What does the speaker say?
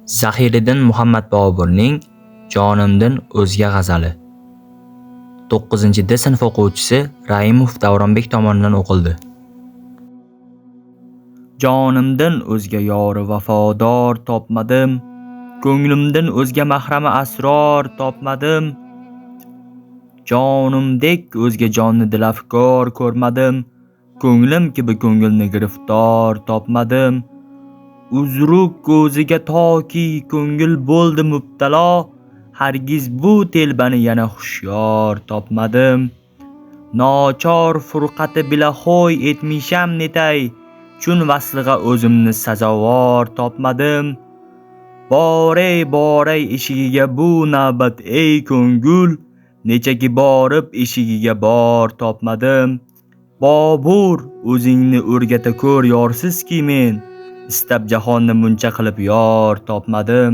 Zahiriddin Muhammad Boburning Jonimdan o'zga g'azali 9-D sinf o'quvchisi Raimov Davronbek tomonidan o'qildi. Jonimdan o'zga yori vafodor topmadim, ko'nglimdan o'zga mahrami asror topmadim. Jonimdek o'zga jonni dilafkor ko'rmadim, ko'nglim kibi ko'ngilni giriftor topmadim. Uzru ko'ziga toki ko'ngil bo'ldi mubtalo, hargiz bu telbani yana hushyor topmadim. Nochor furqati bila xo'y etmisham netay, chun vaslig'a o'zimni sazovor topmadim. Boray eshigiga bu navbat ey ko'ngil, nechaki borib eshigiga bor topmadim. Bobur o'zingni o'rgata ko'r yorsizki men, istab jahonni muncha qilib yor topmadim.